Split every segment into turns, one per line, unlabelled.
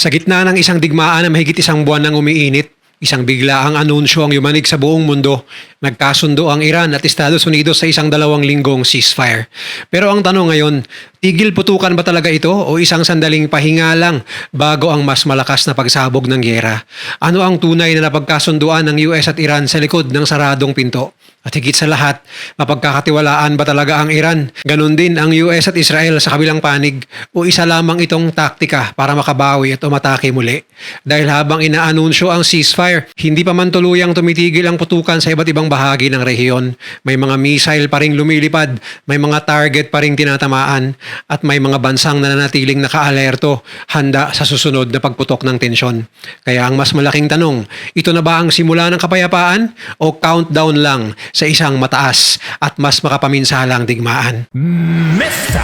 Sa gitna ng isang digmaan na mahigit isang buwan nang umiinit, isang biglaang anunsyo ang yumanig sa buong mundo. Nagkasundo ang Iran at Estados Unidos sa isang 2 linggong ceasefire. Pero ang tanong ngayon, tigil putukan ba talaga ito o isang sandaling pahinga lang bago ang mas malakas na pagsabog ng gyera? Ano ang tunay na napagkasunduan ng US at Iran sa likod ng saradong pinto? At higit sa lahat, mapagkakatiwalaan ba talaga ang Iran? Ganon din ang US at Israel sa kabilang panig o isa lamang itong taktika para makabawi at umatake muli? Dahil habang inaanunsyo ang ceasefire, hindi pa man tuluyang tumitigil ang putukan sa iba't ibang bahagi ng rehiyon. May mga missile pa ring lumilipad, may mga target pa ring tinatamaan, at may mga bansang nananatiling nakaalerto, handa sa susunod na pagputok ng tensyon. Kaya ang mas malaking tanong, ito na ba ang simula ng kapayapaan o countdown lang sa isang mataas at mas makapaminsalang digmaan?
Mr.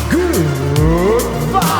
Goodbye!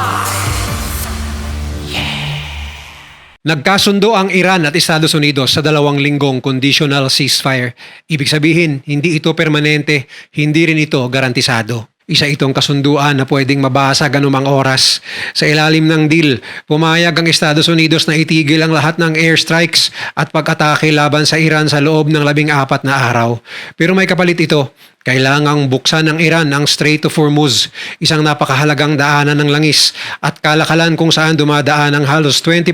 Nagkasundo ang Iran at Estados Unidos sa 2 linggong conditional ceasefire. Ibig sabihin, hindi ito permanente, hindi rin ito garantisado. Isa itong kasunduan na pwedeng mabasag anumang oras. Sa ilalim ng deal, pumayag ang Estados Unidos na itigil ang lahat ng airstrikes at pag-atake laban sa Iran sa loob ng 14 na araw. Pero may kapalit ito. Kailangang buksan ng Iran ang Strait of Hormuz, isang napakahalagang daanan ng langis at kalakalan kung saan dumadaan ang halos 20%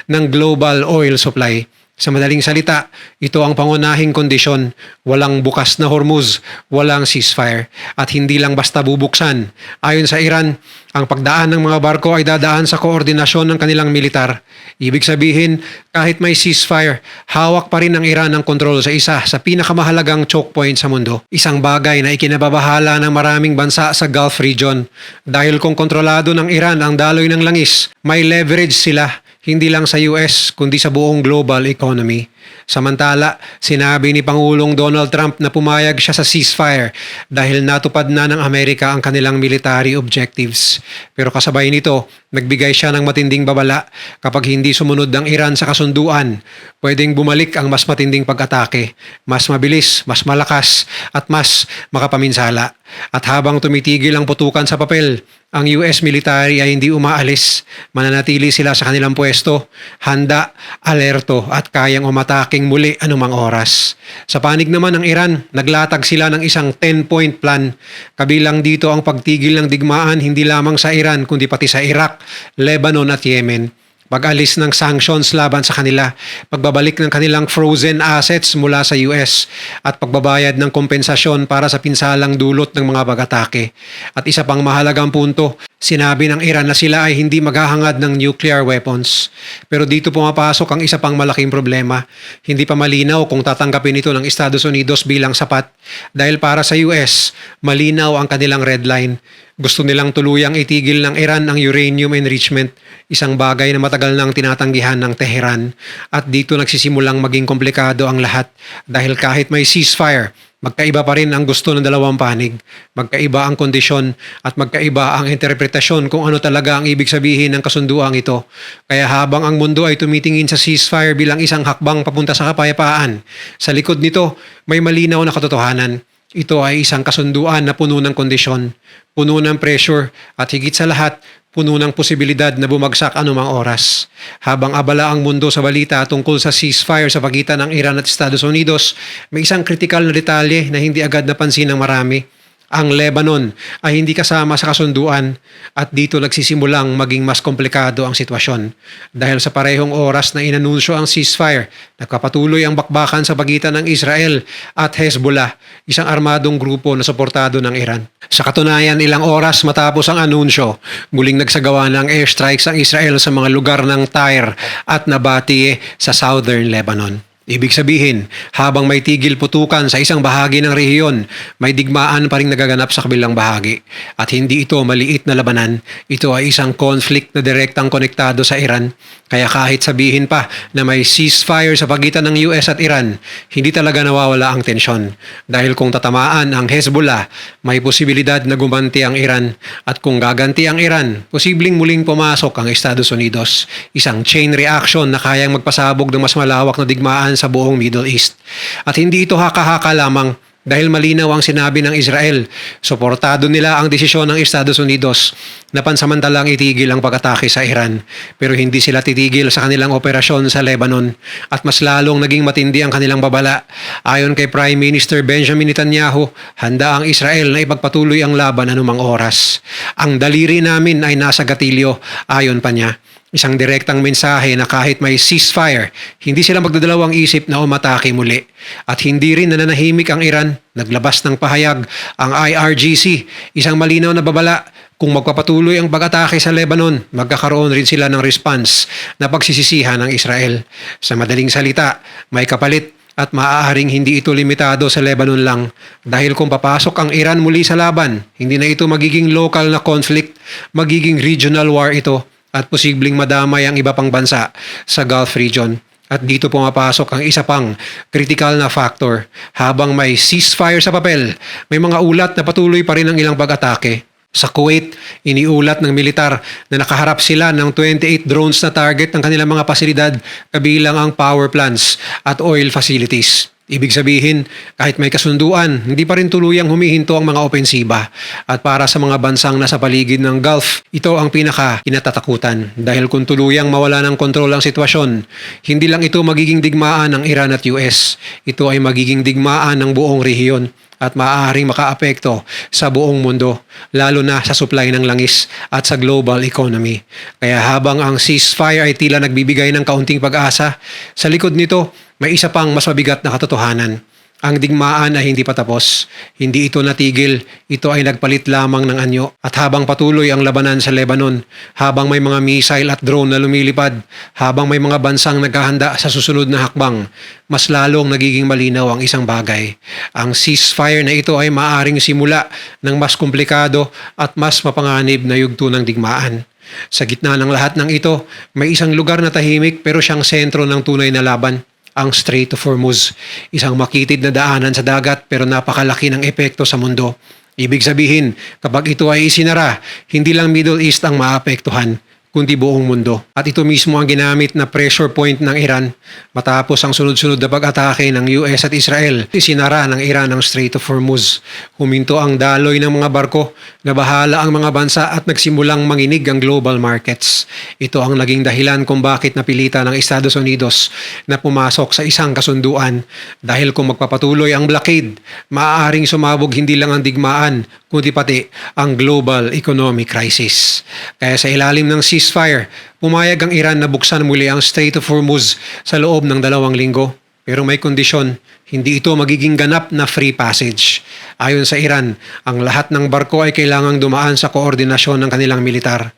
ng global oil supply. Sa madaling salita, ito ang pangunahing kondisyon. Walang bukas na Hormuz, walang ceasefire, at hindi lang basta bubuksan. Ayon sa Iran, ang pagdaan ng mga barko ay dadaan sa koordinasyon ng kanilang militar. Ibig sabihin, kahit may ceasefire, hawak pa rin ng Iran ang kontrol sa isa sa pinakamahalagang choke point sa mundo. Isang bagay na ikinababahala ng maraming bansa sa Gulf region. Dahil kung kontrolado ng Iran ang daloy ng langis, may leverage sila. Hindi lang sa US, kundi sa buong global economy. Samantala, sinabi ni Pangulong Donald Trump na pumayag siya sa ceasefire dahil natupad na ng Amerika ang kanilang military objectives. Pero kasabay nito, nagbigay siya ng matinding babala kapag hindi sumunod ang Iran sa kasunduan. Pwedeng bumalik ang mas matinding pag-atake, mas mabilis, mas malakas, at mas makapaminsala. At habang tumitigil ang putukan sa papel, ang US military ay hindi umaalis. Mananatili sila sa kanilang pwesto, handa, alerto at kayang umataking muli anumang oras. Sa panig naman ng Iran, naglatag sila ng isang 10-point plan. Kabilang dito ang pagtigil ng digmaan hindi lamang sa Iran kundi pati sa Iraq, Lebanon at Yemen. Pag-alis ng sanctions laban sa kanila, pagbabalik ng kanilang frozen assets mula sa US, at pagbabayad ng kompensasyon para sa pinsalang dulot ng mga pag-atake. At isa pang mahalagang punto, sinabi ng Iran na sila ay hindi maghahangad ng nuclear weapons. Pero dito pumapasok ang isa pang malaking problema. Hindi pa malinaw kung tatanggapin ito ng Estados Unidos bilang sapat. Dahil para sa US, malinaw ang kanilang red line. Gusto nilang tuluyang itigil ng Iran ang uranium enrichment, isang bagay na matagal nang tinatanggihan ng Tehran. At dito nagsisimulang maging komplikado ang lahat dahil kahit may ceasefire, magkaiba pa rin ang gusto ng dalawang panig. Magkaiba ang kondisyon at magkaiba ang interpretasyon kung ano talaga ang ibig sabihin ng kasunduang ito. Kaya habang ang mundo ay tumitingin sa ceasefire bilang isang hakbang papunta sa kapayapaan, sa likod nito may malinaw na katotohanan. Ito ay isang kasunduan na puno ng kondisyon, puno ng pressure, at higit sa lahat, puno ng posibilidad na bumagsak anumang oras. Habang abala ang mundo sa balita tungkol sa ceasefire sa pagitan ng Iran at Estados Unidos, may isang kritikal na detalye na hindi agad napansin ng marami. Ang Lebanon ay hindi kasama sa kasunduan at dito nagsisimulang maging mas komplikado ang sitwasyon. Dahil sa parehong oras na inanunsyo ang ceasefire, nagpapatuloy ang bakbakan sa pagitan ng Israel at Hezbollah, isang armadong grupo na suportado ng Iran. Sa katunayan, ilang oras matapos ang anunsyo, muling nagsagawa ng airstrikes ang Israel sa mga lugar ng Tyre at Nabatie sa southern Lebanon. Ibig sabihin, habang may tigil putukan sa isang bahagi ng rehiyon, may digmaan pa rin nagaganap sa kabilang bahagi. At hindi ito maliit na labanan, ito ay isang conflict na direktang konektado sa Iran. Kaya kahit sabihin pa na may ceasefire sa pagitan ng US at Iran, hindi talaga nawawala ang tensyon. Dahil kung tatamaan ang Hezbollah, may posibilidad na gumanti ang Iran. At kung gaganti ang Iran, posibleng muling pumasok ang Estados Unidos. Isang chain reaction na kayang magpasabog ng mas malawak na digmaan sa buong Middle East. At hindi ito haka-haka lamang. Dahil malinaw ang sinabi ng Israel, suportado nila ang desisyon ng Estados Unidos na pansamantalang itigil ang pag-atake sa Iran. Pero hindi sila titigil sa kanilang operasyon sa Lebanon at mas lalong naging matindi ang kanilang babala. Ayon kay Prime Minister Benjamin Netanyahu, handa ang Israel na ipagpatuloy ang laban anumang oras. Ang daliri namin ay nasa gatilyo, ayon pa niya. Isang direktang mensahe na kahit may ceasefire, hindi sila magdadalawang isip na umatake muli. At hindi rin nananahimik ang Iran, naglabas ng pahayag ang IRGC, isang malinaw na babala. Kung magpapatuloy ang pag-atake sa Lebanon, magkakaroon rin sila ng response na pagsisisihan ng Israel. Sa madaling salita, may kapalit at maaaring hindi ito limitado sa Lebanon lang. Dahil kung papasok ang Iran muli sa laban, hindi na ito magiging local na conflict, magiging regional war ito at posibleng madamay ang iba pang bansa sa Gulf region. At dito pumapasok ang isa pang critical na factor. Habang may ceasefire sa papel, may mga ulat na patuloy pa rin ang ilang pag-atake. Sa Kuwait, iniulat ng militar na nakaharap sila ng 28 drones na target ng kanilang mga pasilidad kabilang ang power plants at oil facilities. Ibig sabihin, kahit may kasunduan, hindi pa rin tuluyang humihinto ang mga opensiba. At para sa mga bansang nasa paligid ng Gulf, ito ang pinaka-kinatatakutan. Dahil kung tuluyang mawala ng kontrol ang sitwasyon, hindi lang ito magiging digmaan ng Iran at US. Ito ay magiging digmaan ng buong rehiyon at maaaring makaapekto sa buong mundo, lalo na sa supply ng langis at sa global economy. Kaya habang ang ceasefire ay tila nagbibigay ng kaunting pag-asa, sa likod nito may isa pang mas mabigat na katotohanan. Ang digmaan ay hindi pa tapos. Hindi ito natigil, ito ay nagpalit lamang ng anyo. At habang patuloy ang labanan sa Lebanon, habang may mga missile at drone na lumilipad, habang may mga bansang naghahanda sa susunod na hakbang, mas lalong nagiging malinaw ang isang bagay. Ang ceasefire na ito ay maaaring simula ng mas komplikado at mas mapanganib na yugto ng digmaan. Sa gitna ng lahat ng ito, may isang lugar na tahimik pero siyang sentro ng tunay na laban. Ang Strait of Hormuz, isang makitid na daanan sa dagat pero napakalaki ng epekto sa mundo. Ibig sabihin, kapag ito ay isinara, hindi lang Middle East ang maapektuhan, kundi buong mundo. At ito mismo ang ginamit na pressure point ng Iran. Matapos ang sunod-sunod na pag-atake ng US at Israel, isinara ng Iran ang Strait of Hormuz. Huminto ang daloy ng mga barko, nabahala ang mga bansa at nagsimulang manginig ang global markets. Ito ang naging dahilan kung bakit napilitan ng Estados Unidos na pumasok sa isang kasunduan. Dahil kung magpapatuloy ang blockade, maaaring sumabog hindi lang ang digmaan, kundi pati ang global economic crisis. Kaya sa ilalim ng ceasefire, pumayag ang Iran na buksan muli ang Strait of Hormuz sa loob ng 2 linggo. Pero may kondisyon, hindi ito magiging ganap na free passage. Ayon sa Iran, ang lahat ng barko ay kailangang dumaan sa koordinasyon ng kanilang militar.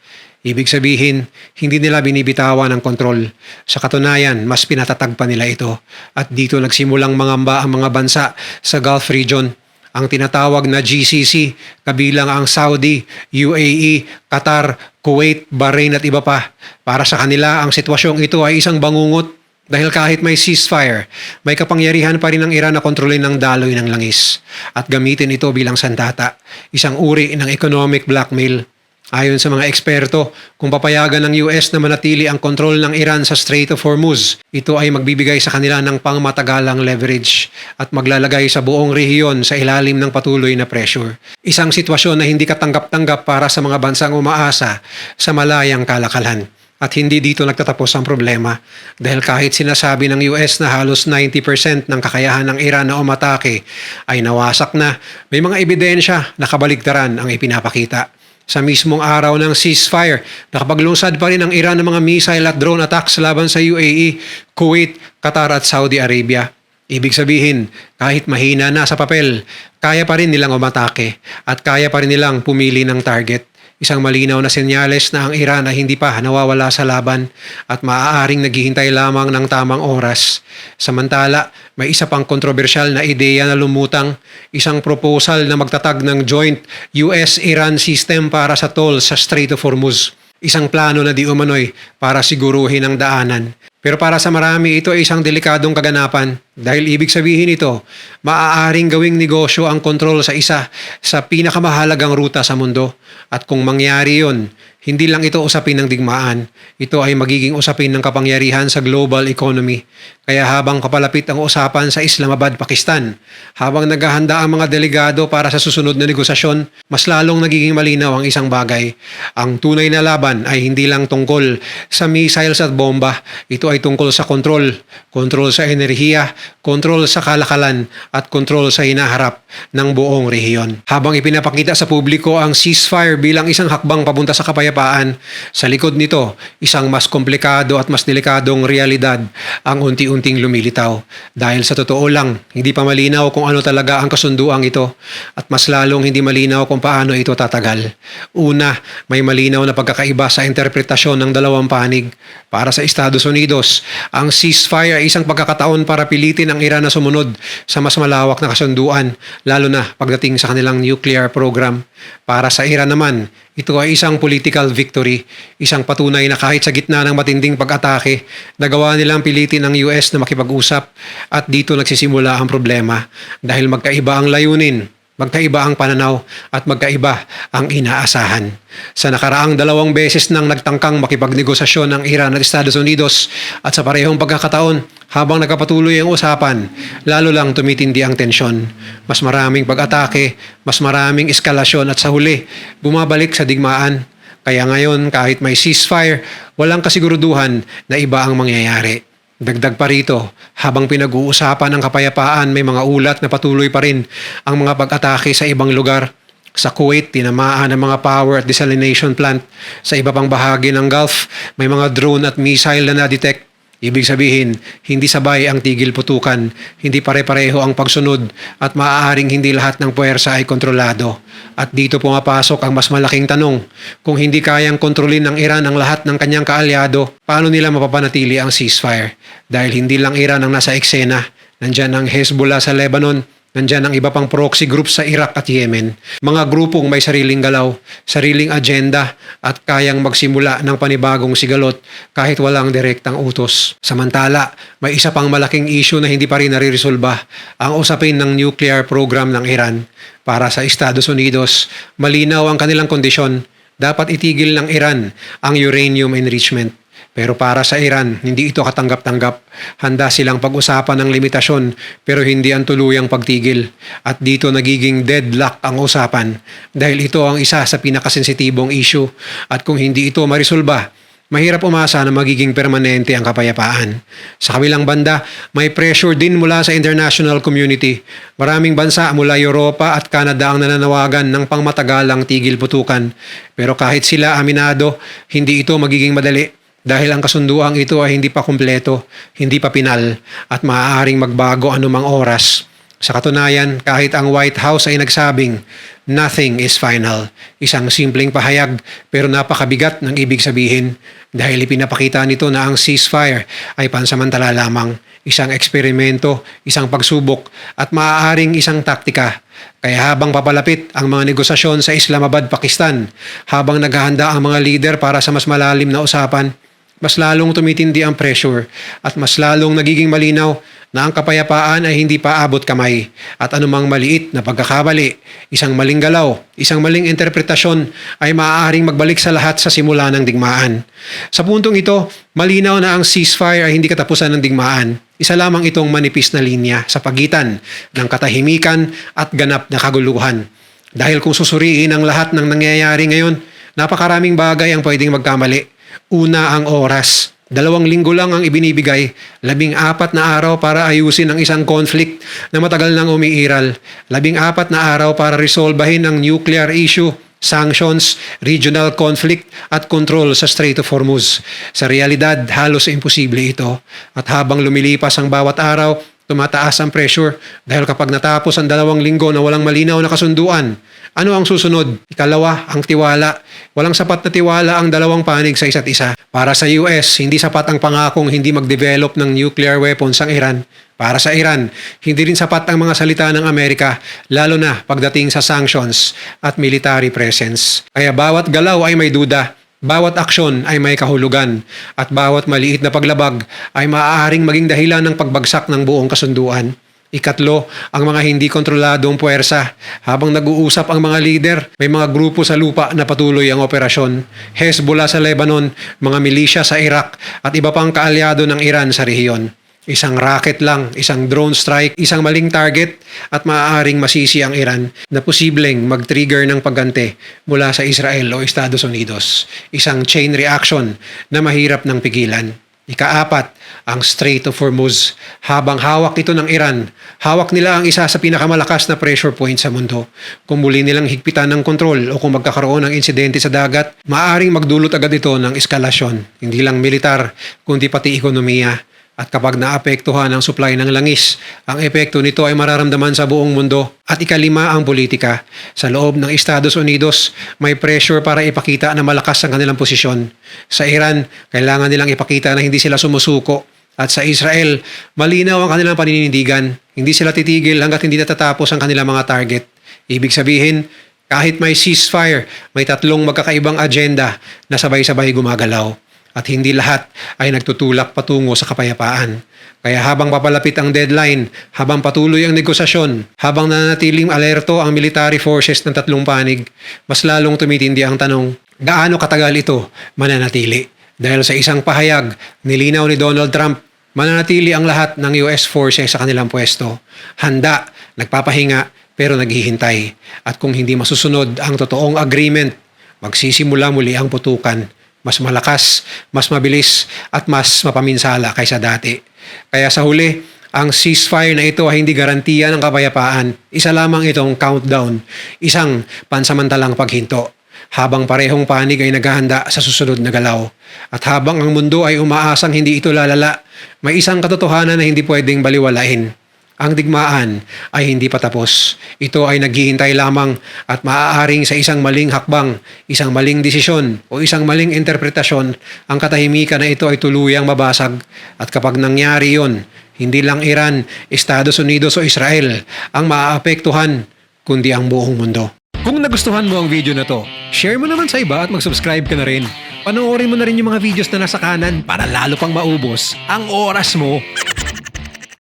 Ibig sabihin, hindi nila binibitawan ang kontrol. Sa katunayan, mas pinatatag pa nila ito. At dito nagsimulang mangamba ang mga bansa sa Gulf region. Ang tinatawag na GCC, kabilang ang Saudi, UAE, Qatar, Kuwait, Bahrain at iba pa. Para sa kanila, ang sitwasyong ito ay isang bangungot dahil kahit may ceasefire, may kapangyarihan pa rin ng Iran na kontrolin ng daloy ng langis at gamitin ito bilang sandata, isang uri ng economic blackmail. Ayon sa mga eksperto, kung papayagan ng US na manatili ang kontrol ng Iran sa Strait of Hormuz, ito ay magbibigay sa kanila ng pangmatagalang leverage at maglalagay sa buong rehiyon sa ilalim ng patuloy na pressure. Isang sitwasyon na hindi katanggap-tanggap para sa mga bansang umaasa sa malayang kalakalan. At hindi dito nagtatapos ang problema dahil kahit sinasabi ng US na halos 90% ng kakayahan ng Iran na umatake ay nawasak na, may mga ebidensya na kabaligtaran ang ipinapakita. Sa mismong araw ng ceasefire, nakapaglunsad pa rin ang Iran ng mga missile at drone attacks laban sa UAE, Kuwait, Qatar at Saudi Arabia. Ibig sabihin, kahit mahina na sa papel, kaya pa rin nilang umatake at kaya pa rin nilang pumili ng target. Isang malinaw na senyales na ang Iran ay hindi pa nawawala sa laban at maaaring naghihintay lamang ng tamang oras. Samantala, may isa pang kontrobersyal na ideya na lumutang, isang proposal na magtatag ng joint US-Iran system para sa toll sa Strait of Hormuz. Isang plano na di umano'y para siguruhin ang daanan. Pero para sa marami, ito ay isang delikadong kaganapan dahil ibig sabihin ito, maaaring gawing negosyo ang kontrol sa isa sa pinakamahalagang ruta sa mundo. At kung mangyari yon, hindi lang ito usapin ng digmaan, ito ay magiging usapin ng kapangyarihan sa global economy. Kaya habang kapalapit ang usapan sa Islamabad, Pakistan, habang naghahanda ang mga delegado para sa susunod na negosasyon, mas lalong nagiging malinaw ang isang bagay. Ang tunay na laban ay hindi lang tungkol sa missiles at bomba, ito ay tungkol sa kontrol. Kontrol sa enerhiya, kontrol sa kalakalan, at kontrol sa hinaharap ng buong rehiyon. Habang ipinapakita sa publiko ang ceasefire bilang isang hakbang papunta sa kapayapaan, sa likod nito, isang mas komplikado at mas delikadong realidad ang unti-unting lumilitaw. Dahil sa totoo lang, hindi pa malinaw kung ano talaga ang kasunduang ito at mas lalong hindi malinaw kung paano ito tatagal. Una, may malinaw na pagkakaiba sa interpretasyon ng dalawang panig. Para sa Estados Unidos, ang ceasefire ay isang pagkakataon para pilitin ang Iran na sumunod sa mas malawak na kasunduan, lalo na pagdating sa kanilang nuclear program. Para sa Iran naman, ito ay isang political victory, isang patunay na kahit sa gitna ng matinding pag-atake, nagawa nilang pilitin ang US na makipag-usap at dito nagsisimula ang problema dahil magkaiba ang layunin, magkaiba ang pananaw at magkaiba ang inaasahan. Sa nakaraang 2 beses nang nagtangkang makipagnegosasyon ng Iran at Estados Unidos at sa parehong pagkakataon, habang nagpapatuloy ang usapan, lalo lang tumitindi ang tensyon. Mas maraming pag-atake, mas maraming eskalasyon at sa huli, bumabalik sa digmaan. Kaya ngayon kahit may ceasefire, walang kasiguruduhan na iba ang mangyayari. Dagdag pa rito, habang pinag-uusapan ang kapayapaan, may mga ulat na patuloy pa rin ang mga pag-atake sa ibang lugar. Sa Kuwait, tinamaan ang mga power at desalination plant. Sa iba pang bahagi ng Gulf, may mga drone at missile na na-detect. Ibig sabihin, hindi sabay ang tigil putukan, hindi pare-pareho ang pagsunod at maaaring hindi lahat ng puwersa ay kontrolado. At dito pumapasok ang mas malaking tanong, kung hindi kayang kontrolin ng Iran ang lahat ng kanyang kaalyado, paano nila mapapanatili ang ceasefire? Dahil hindi lang Iran ang nasa eksena, nandyan ang Hezbollah sa Lebanon, nandyan ang iba pang proxy groups sa Iraq at Yemen. Mga grupong may sariling galaw, sariling agenda at kayang magsimula ng panibagong sigalot kahit walang direktang utos. Samantala, may isa pang malaking issue na hindi pa rin nariresolba, ang usapin ng nuclear program ng Iran. Para sa Estados Unidos, malinaw ang kanilang kondisyon. Dapat itigil ng Iran ang uranium enrichment. Pero para sa Iran, hindi ito katanggap-tanggap. Handa silang pag-usapan ng limitasyon pero hindi ang tuluyang pagtigil. At dito nagiging deadlock ang usapan dahil ito ang isa sa pinakasensitibong issue. At kung hindi ito marisolba, mahirap umasa na magiging permanente ang kapayapaan. Sa kabilang banda, may pressure din mula sa international community. Maraming bansa mula Europa at Canada ang nananawagan ng pangmatagalang tigil putukan. Pero kahit sila aminado, hindi ito magiging madali. Dahil ang kasunduang ito ay hindi pa kumpleto, hindi pa pinal, at maaaring magbago anumang oras. Sa katunayan, kahit ang White House ay nagsabing, nothing is final. Isang simpleng pahayag pero napakabigat ng ibig sabihin dahil ipinapakita nito na ang ceasefire ay pansamantala lamang, isang eksperimento, isang pagsubok at maaaring isang taktika. Kaya habang papalapit ang mga negosasyon sa Islamabad, Pakistan, habang naghahanda ang mga leader para sa mas malalim na usapan, mas lalong tumitindi ang pressure at mas lalong nagiging malinaw na ang kapayapaan ay hindi pa abot kamay at anumang maliit na pagkakamali, isang maling galaw, isang maling interpretasyon ay maaaring magbalik sa lahat sa simula ng digmaan. Sa puntong ito, malinaw na ang ceasefire ay hindi katapusan ng digmaan. Isa lamang itong manipis na linya sa pagitan ng katahimikan at ganap na kaguluhan. Dahil kung susuriin ang lahat ng nangyayari ngayon, napakaraming bagay ang pwedeng magkamali. Una ang oras. 2 linggo lang ang ibinibigay, 14 na araw para ayusin ang isang conflict na matagal nang umiiral, 14 na araw para resolbahin ang nuclear issue, sanctions, regional conflict at control sa Strait of Hormuz. Sa realidad, halos imposible ito. At habang lumilipas ang bawat araw, tumataas ang pressure dahil kapag natapos ang 2 linggo na walang malinaw na kasunduan, ano ang susunod? Ikalawa, ang tiwala. Walang sapat na tiwala ang dalawang panig sa isa't isa. Para sa US, hindi sapat ang pangakong hindi mag-develop ng nuclear weapons ang Iran. Para sa Iran, hindi rin sapat ang mga salita ng Amerika, lalo na pagdating sa sanctions at military presence. Kaya bawat galaw ay may duda, Bawat aksyon ay may kahulugan at bawat maliit na paglabag ay maaaring maging dahilan ng pagbagsak ng buong kasunduan. Ikatlo, ang mga hindi kontroladong puwersa. Habang nag-uusap ang mga lider, may mga grupo sa lupa na patuloy ang operasyon. Hezbollah sa Lebanon, mga milisya sa Iraq at iba pang kaalyado ng Iran sa rehiyon. Isang rocket lang, isang drone strike, isang maling target at maaaring masisi ang Iran na posibleng mag-trigger ng paggante mula sa Israel o Estados Unidos. Isang chain reaction na mahirap ng pigilan. Ikaapat, ang Strait of Hormuz. Habang hawak ito ng Iran, hawak nila ang isa sa pinakamalakas na pressure point sa mundo. Kung muli nilang higpitan ng kontrol o kung magkakaroon ng insidente sa dagat, maaaring magdulot agad ito ng eskalasyon. Hindi lang militar, kundi pati ekonomiya. At kapag naapektuhan ang supply ng langis, ang epekto nito ay mararamdaman sa buong mundo. At ikalima ang politika. Sa loob ng Estados Unidos, may pressure para ipakita na malakas ang kanilang posisyon. Sa Iran, kailangan nilang ipakita na hindi sila sumusuko. At sa Israel, malinaw ang kanilang paninindigan. Hindi sila titigil hanggat hindi natatapos ang kanilang mga target. Ibig sabihin, kahit may ceasefire, may tatlong magkakaibang agenda na sabay-sabay gumagalaw. At hindi lahat ay nagtutulak patungo sa kapayapaan. Kaya habang papalapit ang deadline, habang patuloy ang negosasyon, habang nananatiling alerto ang military forces ng tatlong panig, mas lalong tumitindi ang tanong, gaano katagal ito mananatili? Dahil sa isang pahayag, nilinaw ni Donald Trump, mananatili ang lahat ng US forces sa kanilang pwesto. Handa, nagpapahinga, pero naghihintay. At kung hindi masusunod ang totoong agreement, magsisimula muli ang putukan. Mas malakas, mas mabilis, at mas mapaminsala kaysa dati. Kaya sa huli, ang ceasefire na ito ay hindi garantiya ng kapayapaan. Isa lamang itong countdown, isang pansamantalang paghinto. Habang parehong panig ay naghahanda sa susunod na galaw. At habang ang mundo ay umaasang hindi ito lalala, may isang katotohanan na hindi pwedeng baliwalain. Ang digmaan ay hindi pa tapos. Ito ay naghihintay lamang at maaaring sa isang maling hakbang, isang maling desisyon o isang maling interpretasyon, ang katahimikan na ito ay tuluyang mabasag. At kapag nangyari yon, hindi lang Iran, Estados Unidos o Israel ang maaapektuhan, kundi ang buong mundo. Kung nagustuhan mo ang video na to, share mo naman sa iba at mag-subscribe ka na rin. Panoorin mo na rin yung mga videos na nasa kanan para lalo pang maubos ang oras mo.